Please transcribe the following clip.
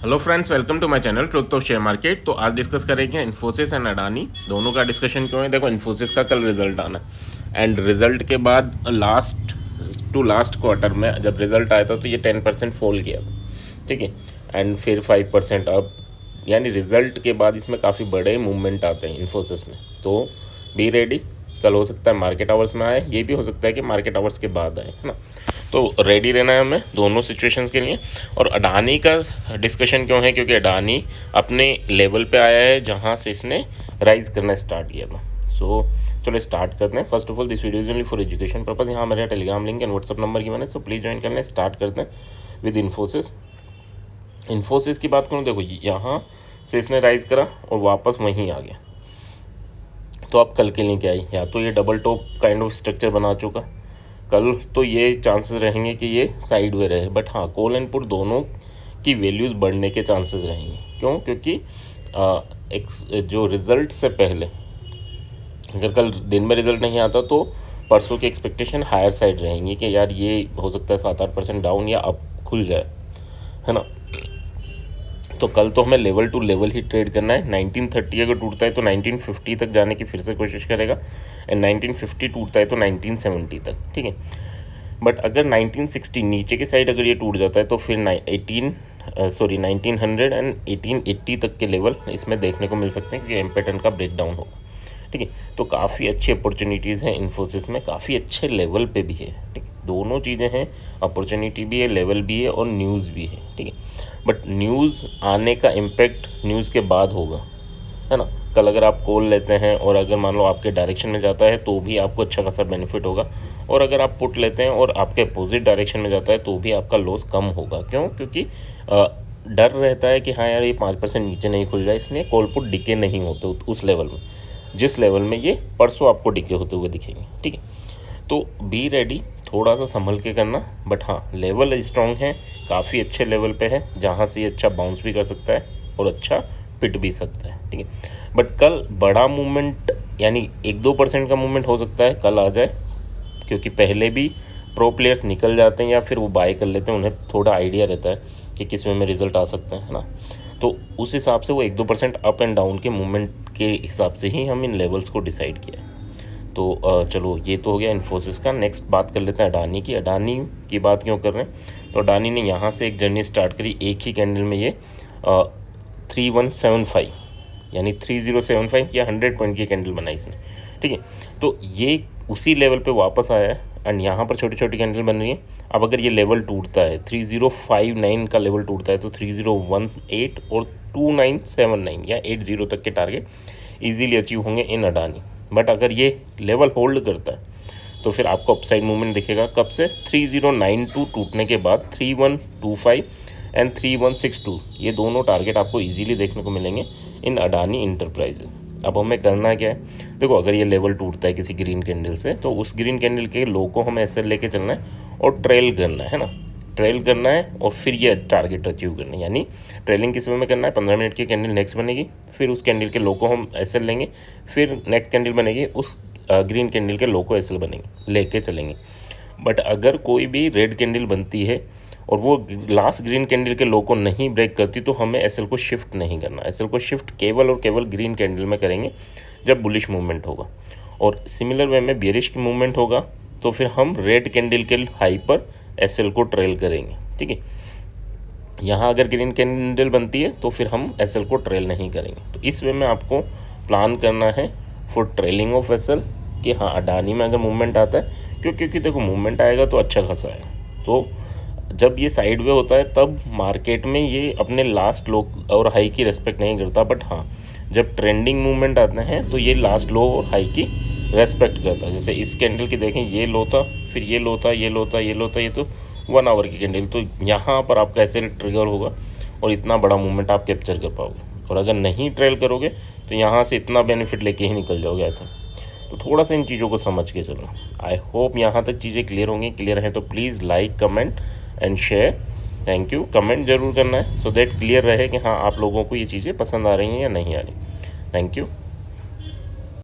Hello friends, welcome to my channel truth of share market. तो आज discuss करेंगे Infosys and Adani दोनों का डिस्कशन क्यों है। देखो, इन्फोसिस का कल रिजल्ट आना एंड रिजल्ट के बाद लास्ट क्वार्टर में जब रिजल्ट आया था तो ये 10% फॉल किया था, ठीक है, एंड फिर 5% अप, यानी रिजल्ट के बाद इसमें काफ़ी बड़े मूवमेंट आते हैं इन्फोसिस में। तो बी रेडी, कल हो सकता है मार्केट आवर्स में आए, ये भी हो सकता है कि मार्केट आवर्स के बाद आए, है ना। तो रेडी रहना है हमें दोनों सिचुएशंस के लिए। और अडानी का डिस्कशन क्यों है, क्योंकि अडानी अपने लेवल पे आया है जहाँ से इसने राइज करना स्टार्ट किया था। सो चलो स्टार्ट करते हैं। First of all, this video is only for education purpose. यहाँ मेरा Telegram link and WhatsApp number given है, सो प्लीज़ ज्वाइन करना है। स्टार्ट करते हैं विद इन्फोसिस की बात करूँ, देखो यहाँ से इसने राइज करा और वापस वहीं आ गया। तो अब कल के लिए क्या है, या तो ये double top kind of structure बना चुका, कल तो ये चांसेस रहेंगे कि ये साइड वे रहे। बट हाँ, कॉल एंड पुट दोनों की वैल्यूज़ बढ़ने के चांसेस रहेंगे। क्यों? क्योंकि जो रिज़ल्ट से पहले अगर कल दिन में रिज़ल्ट नहीं आता तो परसों की एक्सपेक्टेशन हायर साइड रहेंगी कि यार ये हो सकता है 7-8% डाउन या अप खुल जाए, है ना। तो कल तो हमें लेवल टू लेवल ही ट्रेड करना है। 1930 अगर टूटता है तो 1950 तक जाने की फिर से कोशिश करेगा, एंड 1950 टूटता है तो 1970 तक, ठीक है। बट अगर 1960 नीचे की साइड अगर ये टूट जाता है तो फिर 1900 एंड 1880 तक के लेवल इसमें देखने को मिल सकते हैं, क्योंकि एम पैटर्न का ब्रेक डाउन होगा, ठीक है। तो काफ़ी अच्छी अपॉर्चुनिटीज़ हैं इन्फोसिस में, काफ़ी अच्छे लेवल पे भी है, ठीक है। दोनों चीज़ें हैं, अपॉर्चुनिटी भी है, लेवल भी है और न्यूज़ भी है, ठीक है। बट न्यूज़ आने का इम्पेक्ट न्यूज़ के बाद होगा, है ना। कल अगर आप कॉल लेते हैं और अगर मान लो आपके डायरेक्शन में जाता है तो भी आपको अच्छा खासा बेनिफिट होगा, और अगर आप पुट लेते हैं और आपके अपोजिट डायरेक्शन में जाता है तो भी आपका लॉस कम होगा। क्यों? क्योंकि डर रहता है कि हाँ यार ये 5% नीचे नहीं खुल जाए, इसलिए कॉल पुट डिके नहीं होते उस लेवल में जिस लेवल में ये परसों आपको डिके होते हुए दिखेंगे, ठीक है। तो बी रेडी, थोड़ा सा संभल के करना। बट हाँ, लेवल स्ट्रॉन्ग है, काफ़ी अच्छे लेवल पे है जहाँ से ये अच्छा बाउंस भी कर सकता है और अच्छा पिट भी सकता है, ठीक है। बट कल बड़ा मूवमेंट यानी 1-2% का मूवमेंट हो सकता है कल आ जाए, क्योंकि पहले भी प्रो प्लेयर्स निकल जाते हैं या फिर वो बाय कर लेते हैं, उन्हें थोड़ा आइडिया रहता है कि किस में रिजल्ट आ सकते हैं, है ना। तो उस हिसाब से वो 1-2% अप एंड डाउन के मूवमेंट के हिसाब से ही हम इन लेवल्स को डिसाइड किया है। तो चलो ये तो हो गया इन्फोसिस का। नेक्स्ट बात कर लेते हैं अडानी की। अडानी की बात क्यों कर रहे हैं, तो अडानी ने यहाँ से एक जर्नी स्टार्ट करी, एक ही कैंडल में ये 3175 यानी 3075 या 100 पॉइंट की कैंडल बनाई इसने, ठीक है। तो ये उसी लेवल पे वापस आया है एंड यहाँ पर छोटी छोटी कैंडल बन रही है। अब अगर ये लेवल टूटता है 3059 का लेवल टूटता है तो 3018 और 2979 या 80 तक के टारगेट इजीली अचीव होंगे इन अडानी। बट अगर ये लेवल होल्ड करता है तो फिर आपको अपसाइड मूवमेंट दिखेगा। कब से? 3092 टूटने के बाद 3125 एंड 3162 ये दोनों टारगेट आपको इजीली देखने को मिलेंगे इन अडानी इंटरप्राइजेज। अब हमें करना क्या है, देखो अगर ये लेवल टूटता है किसी ग्रीन कैंडल से तो उस ग्रीन कैंडल के लो को हमें ऐसे लेके चलना है और ट्रेल करना है ना, ट्रेल करना है और फिर ये टारगेट अचीव करना है। यानी ट्रेलिंग किस वे में करना है, 15 मिनट की कैंडल नेक्स्ट बनेगी, फिर उस कैंडल के लो को हम ऐसे लेंगे, फिर नेक्स्ट कैंडल बनेगी, उस ग्रीन कैंडल के लो को ऐसे बनेंगे, लेके चलेंगे। बट अगर कोई भी रेड कैंडल बनती है और वो लास्ट ग्रीन कैंडल के लो को नहीं ब्रेक करती तो हमें एसएल को शिफ्ट नहीं करना। एसएल को शिफ्ट केवल और केवल ग्रीन कैंडल में करेंगे जब बुलिश मूवमेंट होगा, और सिमिलर वे में बेरिश की मूवमेंट होगा तो फिर हम रेड कैंडल के हाई पर एसएल को ट्रेल करेंगे, ठीक है। यहाँ अगर ग्रीन कैंडल बनती है तो फिर हम एसएल को ट्रेल नहीं करेंगे। तो इस वे में आपको प्लान करना है फॉर ट्रेलिंग ऑफ एसएल कि हाँ अडानी में अगर मूवमेंट आता है, क्योंकि देखो मूवमेंट आएगा तो अच्छा खासा है। तो जब ये साइड वे होता है तब मार्केट में ये अपने लास्ट लो और हाई की रेस्पेक्ट नहीं करता। बट हाँ, जब ट्रेंडिंग मूवमेंट आते हैं तो ये लास्ट लो और हाई की रेस्पेक्ट करता है। जैसे इस कैंडल की देखें, ये लो था, फिर ये लो था, ये लो था, ये लो था, ये तो 1 आवर की कैंडल। तो यहाँ पर आपका ऐसे ट्रिगर होगा और इतना बड़ा मूवमेंट आप कैप्चर कर पाओगे। और अगर नहीं ट्रेल करोगे तो यहाँ से इतना बेनिफिट लेके ही निकल जाओगे आई थिंक। तो थोड़ा सा इन चीज़ों को समझ के चलना। आई होप यहाँ तक चीज़ें क्लियर होंगी। क्लियर हैं तो please like, comment and share. Thank you. Comment जरूर करना है सो दैट क्लियर रहे कि हाँ आप लोगों को ये चीज़ें पसंद आ रही हैं या नहीं आ रही। Thank you.